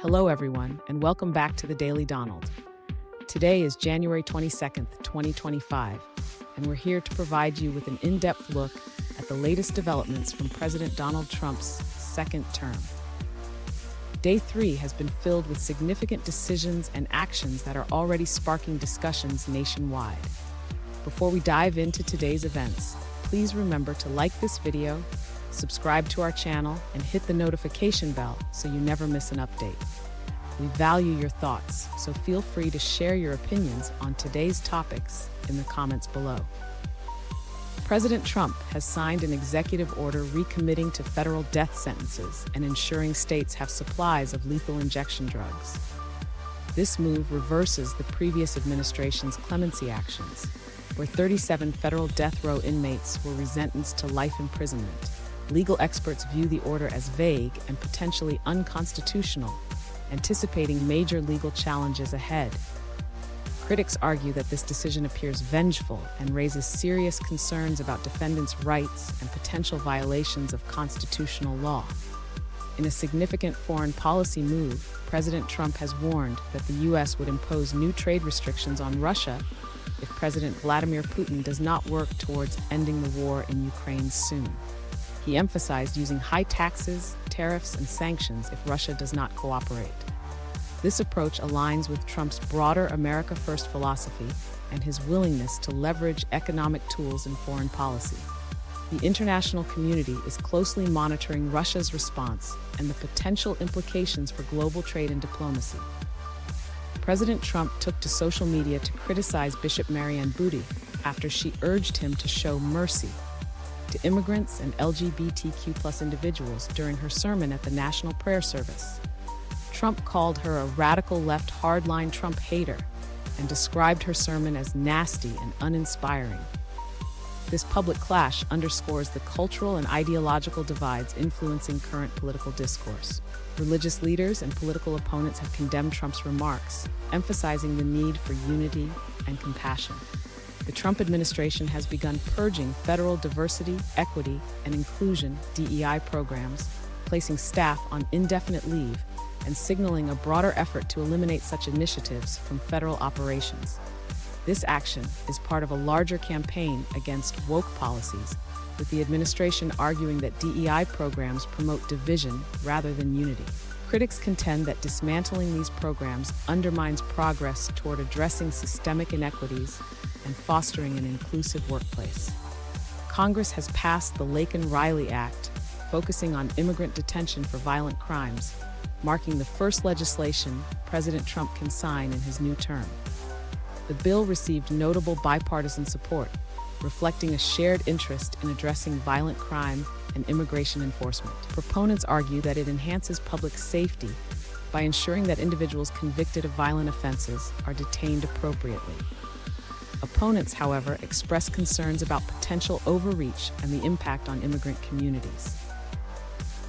Hello, everyone, and welcome back to the Daily Donald. Today is January 22nd, 2025, and we're here to provide you with an in-depth look at the latest developments from President Donald Trump's second term. Day 3 has been filled with significant decisions and actions that are already sparking discussions nationwide. Before we dive into today's events, please remember to like this video, subscribe to our channel, and hit the notification bell so you never miss an update. We value your thoughts, so feel free to share your opinions on today's topics in the comments below. President Trump has signed an executive order recommitting to federal death sentences and ensuring states have supplies of lethal injection drugs. This move reverses the previous administration's clemency actions, where 37 federal death row inmates were sentenced to life imprisonment. Legal experts view the order as vague and potentially unconstitutional, anticipating major legal challenges ahead. Critics argue that this decision appears vengeful and raises serious concerns about defendants' rights and potential violations of constitutional law. In a significant foreign policy move, President Trump has warned that the U.S. would impose new trade restrictions on Russia if President Vladimir Putin does not work towards ending the war in Ukraine soon. He emphasized using high taxes, tariffs, and sanctions if Russia does not cooperate. This approach aligns with Trump's broader America First philosophy and his willingness to leverage economic tools in foreign policy. The international community is closely monitoring Russia's response and the potential implications for global trade and diplomacy. President Trump took to social media to criticize Bishop Mariann Budde after she urged him to show mercy to immigrants and LGBTQ+ individuals during her sermon at the National Prayer Service. Trump called her a radical left hardline Trump hater and described her sermon as nasty and uninspiring. This public clash underscores the cultural and ideological divides influencing current political discourse. Religious leaders and political opponents have condemned Trump's remarks, emphasizing the need for unity and compassion. The Trump administration has begun purging federal diversity, equity, and inclusion DEI programs, placing staff on indefinite leave, and signaling a broader effort to eliminate such initiatives from federal operations. This action is part of a larger campaign against woke policies, with the administration arguing that DEI programs promote division rather than unity. Critics contend that dismantling these programs undermines progress toward addressing systemic inequities and fostering an inclusive workplace. Congress has passed the Laken Riley Act, focusing on immigrant detention for violent crimes, marking the first legislation President Trump can sign in his new term. The bill received notable bipartisan support, reflecting a shared interest in addressing violent crime and immigration enforcement. Proponents argue that it enhances public safety by ensuring that individuals convicted of violent offenses are detained appropriately. Opponents, however, express concerns about potential overreach and the impact on immigrant communities.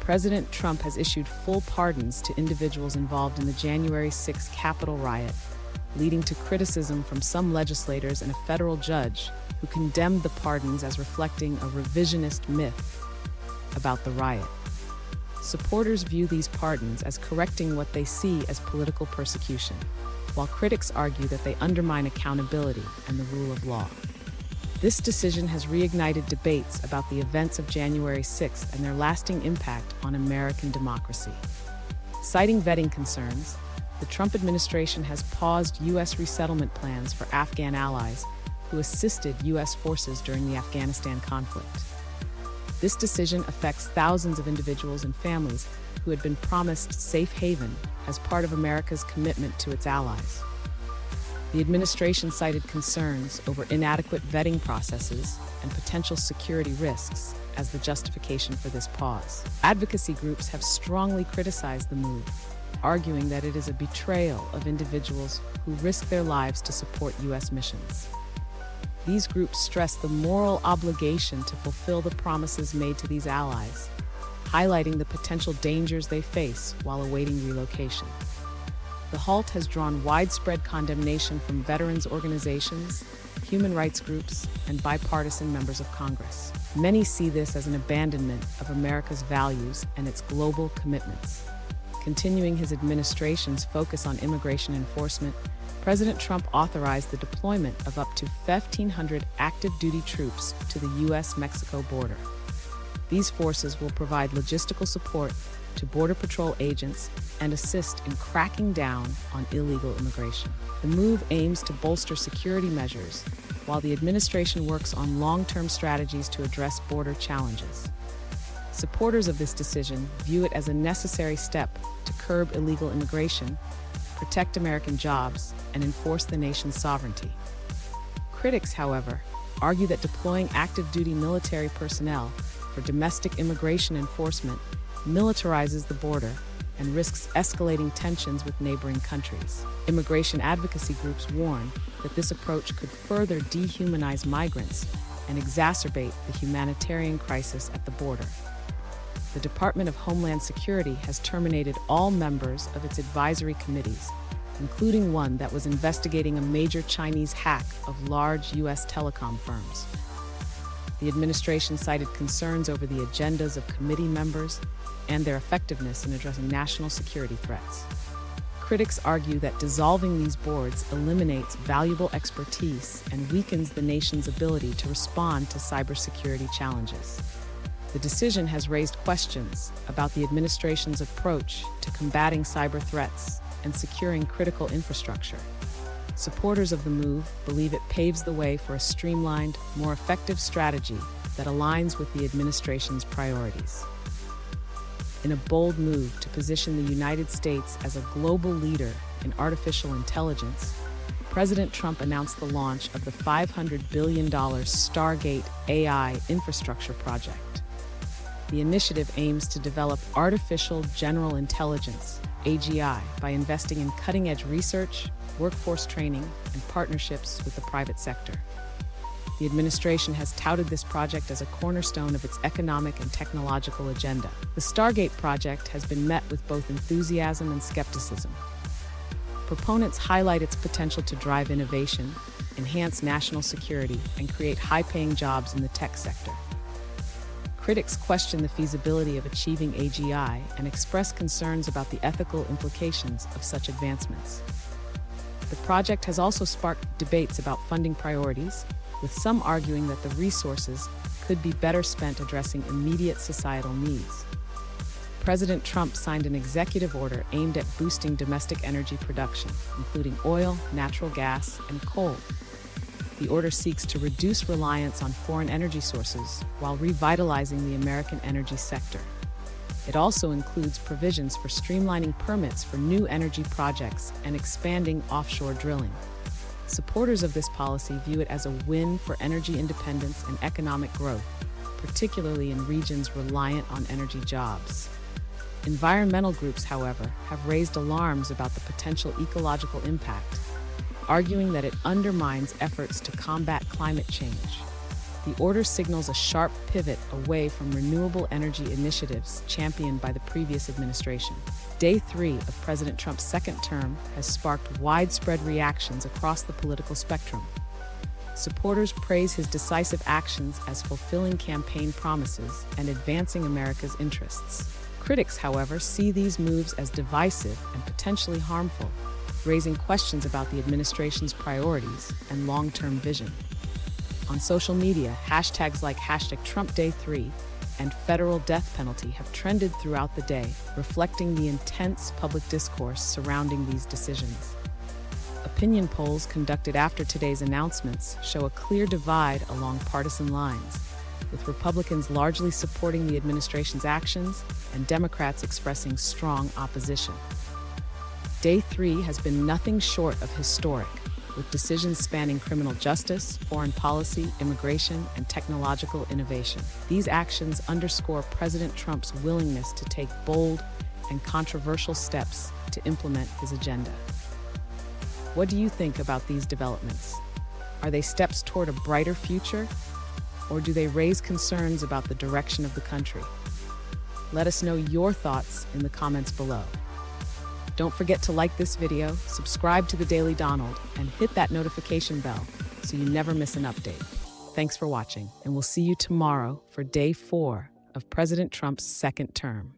President Trump has issued full pardons to individuals involved in the January 6 Capitol riot, leading to criticism from some legislators and a federal judge who condemned the pardons as reflecting a revisionist myth about the riot. Supporters view these pardons as correcting what they see as political persecution, while critics argue that they undermine accountability and the rule of law. This decision has reignited debates about the events of January 6th and their lasting impact on American democracy. Citing vetting concerns, the Trump administration has paused U.S. resettlement plans for Afghan allies who assisted U.S. forces during the Afghanistan conflict. This decision affects thousands of individuals and families who had been promised safe haven as part of America's commitment to its allies. The administration cited concerns over inadequate vetting processes and potential security risks as the justification for this pause. Advocacy groups have strongly criticized the move, arguing that it is a betrayal of individuals who risk their lives to support U.S. missions. These groups stress the moral obligation to fulfill the promises made to these allies, highlighting the potential dangers they face while awaiting relocation. The halt has drawn widespread condemnation from veterans organizations, human rights groups, and bipartisan members of Congress. Many see this as an abandonment of America's values and its global commitments. Continuing his administration's focus on immigration enforcement, President Trump authorized the deployment of up to 1,500 active duty troops to the U.S.-Mexico border. These forces will provide logistical support to Border Patrol agents and assist in cracking down on illegal immigration. The move aims to bolster security measures, while the administration works on long-term strategies to address border challenges. Supporters of this decision view it as a necessary step to curb illegal immigration, protect American jobs, and enforce the nation's sovereignty. Critics, however, argue that deploying active-duty military personnel for domestic immigration enforcement militarizes the border and risks escalating tensions with neighboring countries. Immigration advocacy groups warn that this approach could further dehumanize migrants and exacerbate the humanitarian crisis at the border. The Department of Homeland Security has terminated all members of its advisory committees, including one that was investigating a major Chinese hack of large U.S. telecom firms. The administration cited concerns over the agendas of committee members and their effectiveness in addressing national security threats. Critics argue that dissolving these boards eliminates valuable expertise and weakens the nation's ability to respond to cybersecurity challenges. The decision has raised questions about the administration's approach to combating cyber threats and securing critical infrastructure. Supporters of the move believe it paves the way for a streamlined, more effective strategy that aligns with the administration's priorities. In a bold move to position the United States as a global leader in artificial intelligence, President Trump announced the launch of the $500 billion Stargate AI infrastructure project. The initiative aims to develop artificial general intelligence, AGI, by investing in cutting-edge research, workforce training, and partnerships with the private sector. The administration has touted this project as a cornerstone of its economic and technological agenda. The Stargate project has been met with both enthusiasm and skepticism. Proponents highlight its potential to drive innovation, enhance national security, and create high-paying jobs in the tech sector. Critics question the feasibility of achieving AGI and express concerns about the ethical implications of such advancements. The project has also sparked debates about funding priorities, with some arguing that the resources could be better spent addressing immediate societal needs. President Trump signed an executive order aimed at boosting domestic energy production, including oil, natural gas, and coal. The order seeks to reduce reliance on foreign energy sources while revitalizing the American energy sector. It also includes provisions for streamlining permits for new energy projects and expanding offshore drilling. Supporters of this policy view it as a win for energy independence and economic growth, particularly in regions reliant on energy jobs. Environmental groups, however, have raised alarms about the potential ecological impact, arguing that it undermines efforts to combat climate change. The order signals a sharp pivot away from renewable energy initiatives championed by the previous administration. Day 3 of President Trump's second term has sparked widespread reactions across the political spectrum. Supporters praise his decisive actions as fulfilling campaign promises and advancing America's interests. Critics, however, see these moves as divisive and potentially harmful, raising questions about the administration's priorities and long-term vision. On social media, hashtags like #TrumpDay3 and federal death penalty have trended throughout the day, reflecting the intense public discourse surrounding these decisions. Opinion polls conducted after today's announcements show a clear divide along partisan lines, with Republicans largely supporting the administration's actions and Democrats expressing strong opposition. Day 3 has been nothing short of historic, with decisions spanning criminal justice, foreign policy, immigration, and technological innovation. These actions underscore President Trump's willingness to take bold and controversial steps to implement his agenda. What do you think about these developments? Are they steps toward a brighter future, or do they raise concerns about the direction of the country? Let us know your thoughts in the comments below. Don't forget to like this video, subscribe to the Daily Donald, and hit that notification bell so you never miss an update. Thanks for watching, and we'll see you tomorrow for Day 4 of President Trump's second term.